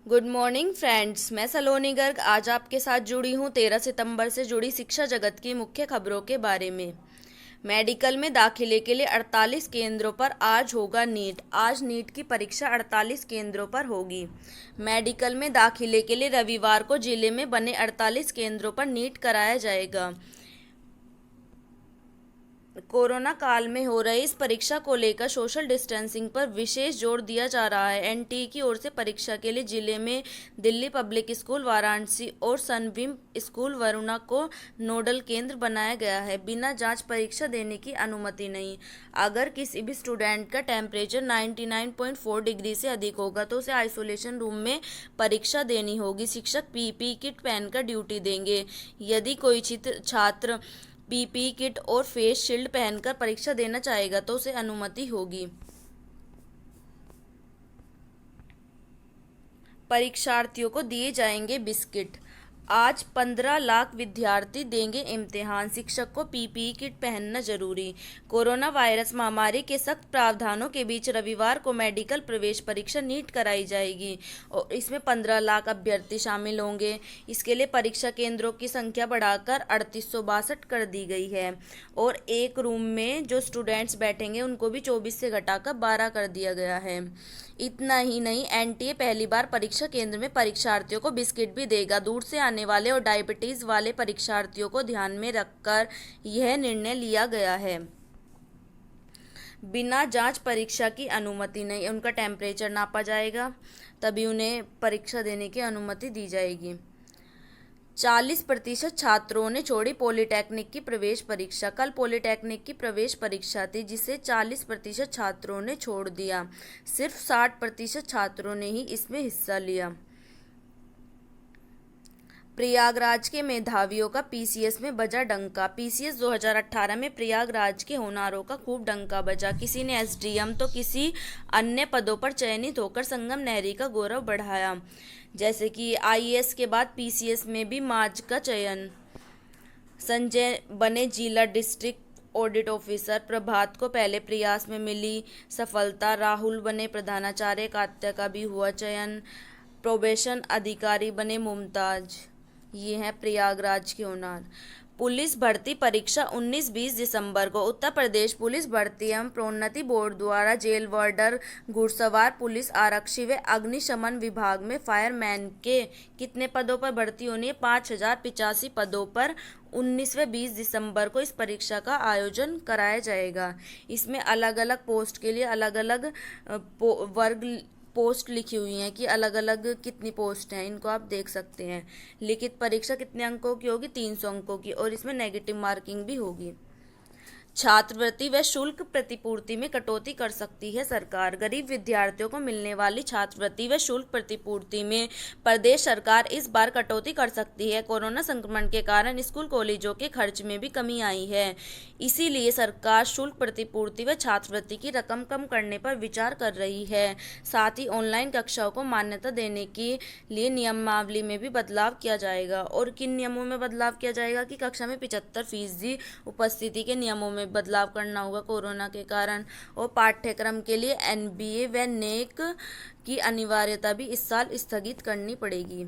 Good morning friends, मैं सलोनी गर्ग आज आपके साथ जुड़ी हूँ 13 सितंबर से जुड़ी शिक्षा जगत की मुख्य खबरों के बारे में। मेडिकल में दाखिले के लिए 48 केंद्रों पर आज होगा नीट। आज नीट की परीक्षा 48 केंद्रों पर होगी। मेडिकल में दाखिले के लिए रविवार को जिले में बने 48 केंद्रों पर नीट कराया जाएगा। कोरोना काल में हो रही इस परीक्षा को लेकर सोशल डिस्टेंसिंग पर विशेष जोर दिया जा रहा है। एनटीए की ओर से परीक्षा के लिए जिले में दिल्ली पब्लिक स्कूल वाराणसी और सनबीम स्कूल वरुणा को नोडल केंद्र बनाया गया है। बिना जांच परीक्षा देने की अनुमति नहीं। अगर किसी भी स्टूडेंट का टेम्परेचर 99.4 डिग्री से अधिक होगा तो उसे आइसोलेशन रूम में परीक्षा देनी होगी। शिक्षक पीपीई किट पहनकर ड्यूटी देंगे। यदि कोई छात्र पीपीई किट और फेस शील्ड पहनकर परीक्षा देना चाहेगा तो उसे अनुमति होगी। परीक्षार्थियों को दिए जाएंगे बिस्किट। आज 15 लाख विद्यार्थी देंगे इम्तिहान। शिक्षक को पीपीई किट पहनना जरूरी। कोरोना वायरस महामारी के सख्त प्रावधानों के बीच रविवार को मेडिकल प्रवेश परीक्षा नीट कराई जाएगी और इसमें 15 लाख अभ्यर्थी शामिल होंगे। इसके लिए परीक्षा केंद्रों की संख्या बढ़ाकर 3862 कर दी गई है और एक रूम में जो स्टूडेंट्स बैठेंगे उनको भी 24 से घटाकर 12 कर दिया गया है। इतना ही नहीं, एनटीए पहली बार परीक्षा केंद्र में परीक्षार्थियों को बिस्किट भी देगा। दूर से आने वाले और डायबिटीज वाले परीक्षार्थियों को ध्यान में रखकर यह निर्णय लिया गया है। बिना जांच परीक्षा की अनुमति नहीं। उनका टेम्परेचर नापा जाएगा, तभी उन्हें परीक्षा देने की अनुमति दी जाएगी। 40% छात्रों ने छोड़ी पॉलिटेक्निक की प्रवेश परीक्षा। कल पॉलिटेक्निक की प्रवेश परीक्षा थी जिसे 40% छात्रों ने छोड़ दिया। सिर्फ 60% छात्रों ने ही इसमें हिस्सा लिया। प्रयागराज के मेधावियों का पीसीएस में बजा डंका। पीसीएस 2018 में प्रयागराज के होनारों का खूब डंका बजा। किसी ने एसडीएम तो किसी अन्य पदों पर चयनित होकर संगम नेहरी का गौरव बढ़ाया। जैसे कि आईएएस के बाद पीसीएस में भी माज का चयन। संजय बने जिला डिस्ट्रिक्ट ऑडिट ऑफिसर। प्रभात को पहले प्रयास में मिली सफलता। राहुल बने प्रधानाचार्य। कात्या का भी हुआ चयन। प्रोबेशन अधिकारी बने मुमताज। ये है प्रयागराज के होनार। पुलिस भर्ती परीक्षा 19-20 दिसंबर को। उत्तर प्रदेश पुलिस भर्ती एवं प्रोन्नति बोर्ड द्वारा जेल वार्डर, घुड़सवार, पुलिस आरक्षी व अग्निशमन विभाग में फायरमैन के कितने पदों पर भर्ती होनी है? 5085 पदों पर 19 व 20 दिसंबर को इस परीक्षा का आयोजन कराया जाएगा। इसमें अलग अलग पोस्ट के लिए अलग अलग वर्ग पोस्ट लिखी हुई हैं कि अलग अलग कितनी पोस्ट हैं, इनको आप देख सकते हैं। लिखित परीक्षा कितने अंकों की होगी? 300 अंकों की और इसमें नेगेटिव मार्किंग भी होगी। छात्रवृत्ति व शुल्क प्रतिपूर्ति में कटौती कर सकती है सरकार। गरीब विद्यार्थियों को मिलने वाली छात्रवृत्ति व शुल्क प्रतिपूर्ति में प्रदेश सरकार इस बार कटौती कर सकती है। कोरोना संक्रमण के कारण स्कूल कॉलेजों के खर्च में भी कमी आई है। इसीलिए सरकार शुल्क प्रतिपूर्ति व छात्रवृत्ति की रकम कम करने पर विचार कर रही है। साथ ही ऑनलाइन कक्षाओं को मान्यता देने के लिए नियमावली में भी बदलाव किया जाएगा। और किन नियमों में बदलाव किया जाएगा कि कक्षा में 75% उपस्थिति के नियमों में बदलाव करना होगा कोरोना के कारण। और पाठ्यक्रम के लिए एनबीए व नेक की अनिवार्यता भी इस साल स्थगित करनी पड़ेगी।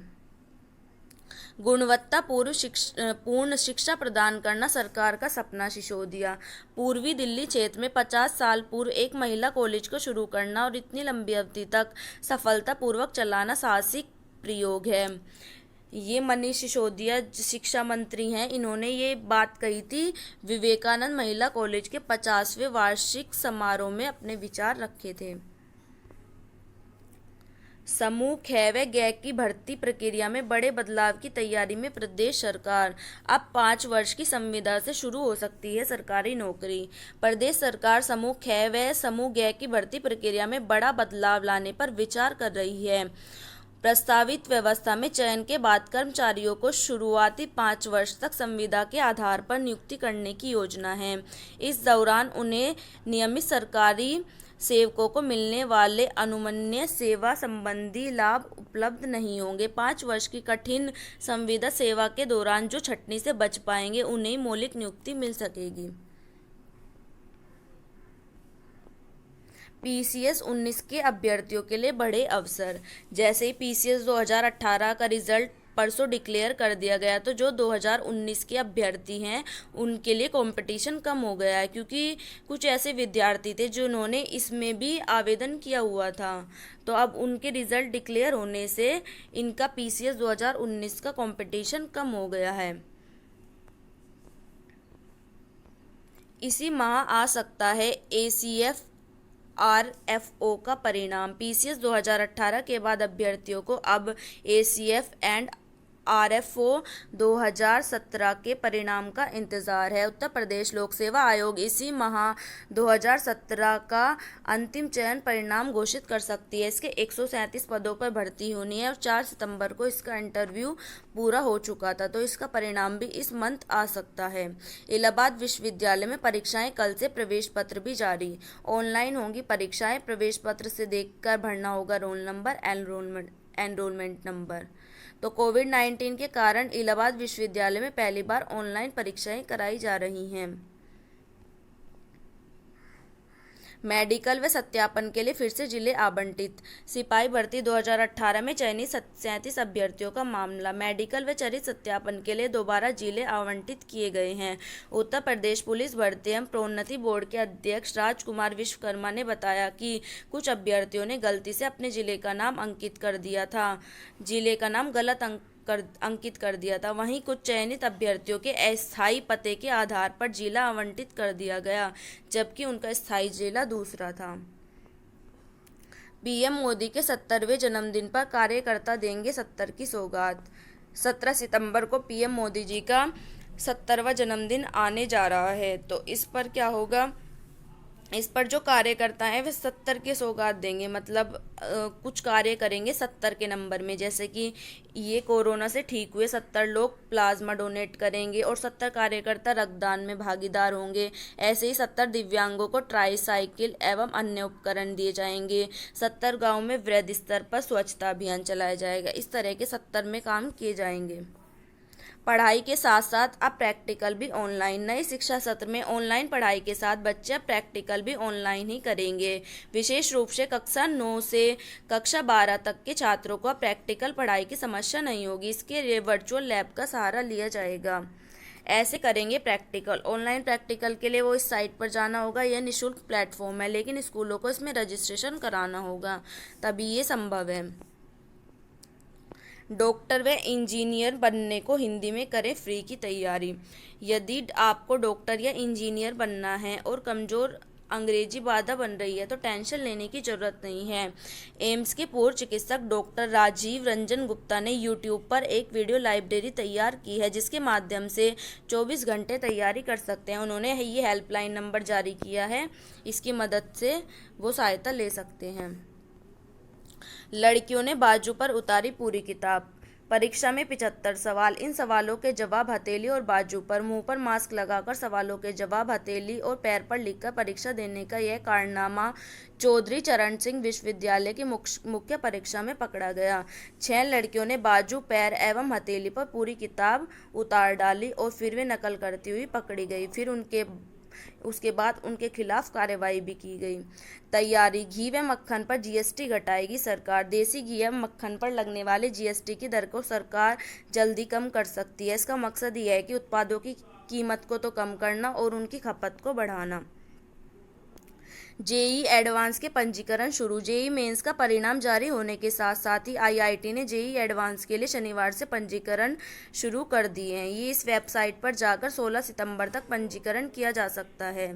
गुणवत्ता पूर्ण शिक्षा प्रदान करना सरकार का सपना। सिसोदिया। पूर्वी दिल्ली क्षेत्र में 50 साल पूर्व एक महिला कॉलेज को शुरू करना और इतनी लंबी अवधि तक सफलतापूर्वक चलाना साहसिक प्रयोग है। ये मनीष सिसोदिया शिक्षा मंत्री हैं। इन्होंने ये बात कही थी विवेकानंद महिला कॉलेज के 50वें वार्षिक समारोह में अपने विचार रखे थे। समूह ख व ग की भर्ती प्रक्रिया में बड़े बदलाव की तैयारी में प्रदेश सरकार। अब 5 वर्ष की संविदा से शुरू हो सकती है सरकारी नौकरी। प्रदेश सरकार समूह ख व समूह ग की भर्ती प्रक्रिया में बड़ा बदलाव लाने पर विचार कर रही है। प्रस्तावित व्यवस्था में चयन के बाद कर्मचारियों को शुरुआती 5 वर्ष तक संविदा के आधार पर नियुक्ति करने की योजना है। इस दौरान उन्हें नियमित सरकारी सेवकों को मिलने वाले अनुमन्य सेवा संबंधी लाभ उपलब्ध नहीं होंगे। 5 वर्ष की कठिन संविदा सेवा के दौरान जो छंटनी से बच पाएंगे उन्हें मौलिक नियुक्ति मिल सकेगी। पीसीएस 19 के अभ्यर्थियों के लिए बड़े अवसर। जैसे ही पीसीएस 2018 का रिजल्ट परसों डिक्लेयर कर दिया गया, तो जो 2019 के अभ्यर्थी हैं उनके लिए कंपटीशन कम हो गया है, क्योंकि कुछ ऐसे विद्यार्थी थे जिन्होंने इसमें भी आवेदन किया हुआ था। तो अब उनके रिजल्ट डिक्लेयर होने से इनका पीसीएस 2019 का कंपटीशन कम हो गया है। इसी माह आ सकता है एसीएफ आरएफओ का परिणाम। पीसीएस 2018 के बाद अभ्यर्थियों को अब एसीएफ एंड आरएफओ 2017 के परिणाम का इंतजार है। उत्तर प्रदेश लोक सेवा आयोग इसी माह 2017 का अंतिम चयन परिणाम घोषित कर सकती है। इसके 137 पदों पर भर्ती होनी है और 4 सितंबर को इसका इंटरव्यू पूरा हो चुका था, तो इसका परिणाम भी इस मंथ आ सकता है। इलाहाबाद विश्वविद्यालय में परीक्षाएं कल से, प्रवेश पत्र भी जारी। ऑनलाइन होंगी परीक्षाएं, प्रवेश पत्र से देखकर भरना होगा रोल नंबर, एनरोलमेंट नंबर। तो कोविड-19 के कारण इलाहाबाद विश्वविद्यालय में पहली बार ऑनलाइन परीक्षाएं कराई जा रही हैं। मेडिकल व सत्यापन के लिए फिर से जिले आवंटित। सिपाही भर्ती 2018 में चयनित 37 अभ्यर्थियों का मामला। मेडिकल व चरित्र सत्यापन के लिए दोबारा जिले आवंटित किए गए हैं। उत्तर प्रदेश पुलिस भर्ती एवं प्रोन्नति बोर्ड के अध्यक्ष राजकुमार विश्वकर्मा ने बताया कि कुछ अभ्यर्थियों ने गलती से अपने जिले का नाम अंकित कर दिया था, जिले का नाम गलत अंकित कर दिया था। वहीं कुछ चयनित अभ्यर्थियों के अस्थायी पते के आधार पर जिला आवंटित कर दिया गया, जबकि उनका स्थायी जिला दूसरा था। पीएम मोदी के 70वें जन्मदिन पर कार्यकर्ता देंगे 70 की सौगात। 17 सितंबर को पीएम मोदी जी का 70वां जन्मदिन आने जा रहा है, तो इस पर क्या होगा, इस पर जो कार्यकर्ता हैं वे 70 की सौगात देंगे, मतलब कुछ कार्य करेंगे 70 के नंबर में। जैसे कि ये कोरोना से ठीक हुए 70 लोग प्लाज्मा डोनेट करेंगे और 70 कार्यकर्ता रक्तदान में भागीदार होंगे। ऐसे ही 70 दिव्यांगों को ट्राईसाइकिल एवं अन्य उपकरण दिए जाएंगे। 70 गाँव में वृहद स्तर पर स्वच्छता अभियान चलाया जाएगा। इस तरह के 70 में काम किए जाएंगे। पढ़ाई के साथ साथ अब प्रैक्टिकल भी ऑनलाइन। नए शिक्षा सत्र में ऑनलाइन पढ़ाई के साथ बच्चे अब प्रैक्टिकल भी ऑनलाइन ही करेंगे। विशेष रूप से कक्षा 9 से कक्षा 12 तक के छात्रों को प्रैक्टिकल पढ़ाई की समस्या नहीं होगी। इसके लिए वर्चुअल लैब का सहारा लिया जाएगा। ऐसे करेंगे प्रैक्टिकल। ऑनलाइन प्रैक्टिकल के लिए वो इस साइट पर जाना होगा। यह निःशुल्क प्लेटफॉर्म है, लेकिन स्कूलों को इसमें रजिस्ट्रेशन कराना होगा, तभी ये संभव है। डॉक्टर व इंजीनियर बनने को हिंदी में करें फ्री की तैयारी। यदि आपको डॉक्टर या इंजीनियर बनना है और कमज़ोर अंग्रेजी बाधा बन रही है, तो टेंशन लेने की ज़रूरत नहीं है। एम्स के पूर्व चिकित्सक डॉक्टर राजीव रंजन गुप्ता ने यूट्यूब पर एक वीडियो लाइब्रेरी तैयार की है, जिसके माध्यम से 24 घंटे तैयारी कर सकते हैं। उन्होंने ये हेल्पलाइन नंबर जारी किया है, इसकी मदद से वो सहायता ले सकते हैं। लड़कियों ने बाजू पर उतारी पूरी किताब। परीक्षा में 75 सवाल। इन सवालों के जवाब हथेली और बाजू पर, मुंह पर मास्क लगाकर सवालों के जवाब हथेली और पैर पर लिखकर परीक्षा देने का यह कारनामा चौधरी चरण सिंह विश्वविद्यालय की मुख्य परीक्षा में पकड़ा गया। 6 लड़कियों ने बाजू, पैर एवं हथेली पर पूरी किताब उतार डाली और फिर वे नकल करती हुई पकड़ी गई। फिर उसके बाद उनके खिलाफ कार्रवाई भी की गई। तैयारी। घी व मक्खन पर जीएसटी घटाएगी सरकार। देसी घी एवं मक्खन पर लगने वाले जीएसटी की दर को सरकार जल्दी कम कर सकती है। इसका मकसद यह है कि उत्पादों की कीमत को तो कम करना और उनकी खपत को बढ़ाना। जेई एडवांस के पंजीकरण शुरू। जेई मेंस का परिणाम जारी होने के साथ साथ ही आईआईटी ने जेई एडवांस के लिए शनिवार से पंजीकरण शुरू कर दिए हैं। ये इस वेबसाइट पर जाकर 16 सितंबर तक पंजीकरण किया जा सकता है।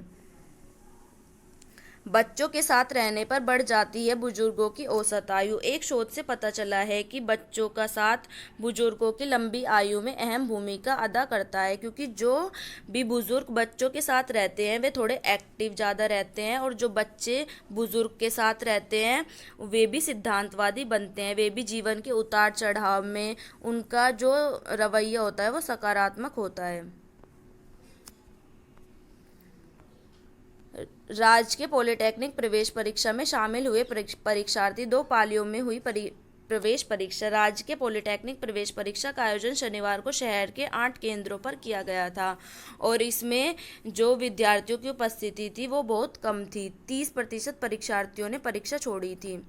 बच्चों के साथ रहने पर बढ़ जाती है बुजुर्गों की औसत आयु। एक शोध से पता चला है कि बच्चों का साथ बुजुर्गों की लंबी आयु में अहम भूमिका अदा करता है, क्योंकि जो भी बुजुर्ग बच्चों के साथ रहते हैं वे थोड़े एक्टिव ज़्यादा रहते हैं, और जो बच्चे बुजुर्ग के साथ रहते हैं वे भी सिद्धांतवादी बनते हैं। वे भी जीवन के उतार चढ़ाव में उनका जो रवैया होता है वो सकारात्मक होता है। राजकीय पॉलिटेक्निक प्रवेश परीक्षा में शामिल हुए परीक्षार्थी 2 पालियों में हुई प्रवेश परीक्षा। राजकीय पॉलिटेक्निक प्रवेश परीक्षा का आयोजन शनिवार को शहर के 8 केंद्रों पर किया गया था और इसमें जो विद्यार्थियों की उपस्थिति थी वो बहुत कम थी। 30% परीक्षार्थियों ने परीक्षा छोड़ी थी।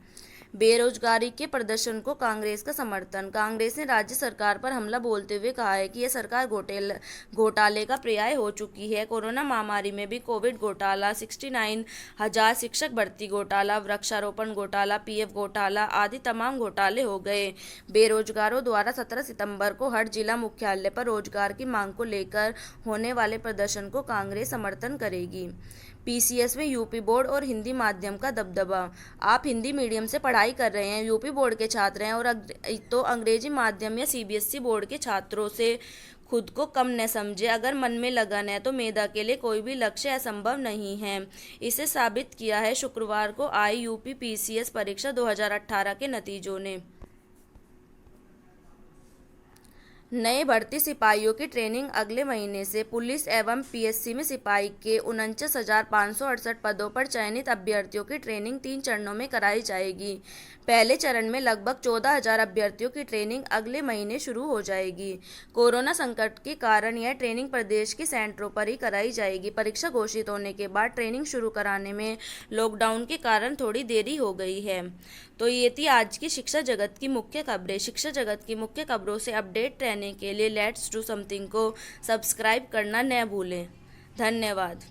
बेरोजगारी के प्रदर्शन को कांग्रेस का समर्थन। कांग्रेस ने राज्य सरकार पर हमला बोलते हुए कहा है कि यह सरकार घोटाले का पर्याय हो चुकी है। कोरोना महामारी में भी कोविड घोटाला, 69,000 शिक्षक भर्ती घोटाला, वृक्षारोपण घोटाला, पीएफ घोटाला आदि तमाम घोटाले हो गए। बेरोजगारों द्वारा 17 सितंबर को हर जिला मुख्यालय पर रोजगार की मांग को लेकर होने वाले प्रदर्शन को कांग्रेस समर्थन करेगी। पीसीएस में यूपी बोर्ड और हिंदी माध्यम का दबदबा। आप हिंदी मीडियम से पढ़ाई कर रहे हैं, यूपी बोर्ड के छात्र हैं और तो अंग्रेजी माध्यम या सीबीएसई बोर्ड के छात्रों से खुद को कम न समझे। अगर मन में लगन है तो मेधा के लिए कोई भी लक्ष्य असंभव नहीं है। इसे साबित किया है शुक्रवार को आई यूपी पीसीएस परीक्षा 2018 के नतीजों ने। नए भर्ती सिपाहियों की ट्रेनिंग अगले महीने से। पुलिस एवं पीएससी में सिपाही के 49,568 पदों पर चयनित अभ्यर्थियों की ट्रेनिंग 3 चरणों में कराई जाएगी। पहले चरण में लगभग 14,000 अभ्यर्थियों की ट्रेनिंग अगले महीने शुरू हो जाएगी। कोरोना संकट के कारण यह ट्रेनिंग प्रदेश के सेंटरों पर ही कराई जाएगी। परीक्षा घोषित होने के बाद ट्रेनिंग शुरू कराने में लॉकडाउन के कारण थोड़ी देरी हो गई है। तो ये थी आज की शिक्षा जगत की मुख्य खबरें। शिक्षा जगत की मुख्य खबरों से अपडेट रहने के लिए लेट्स डू समथिंग को सब्सक्राइब करना न भूलें। धन्यवाद।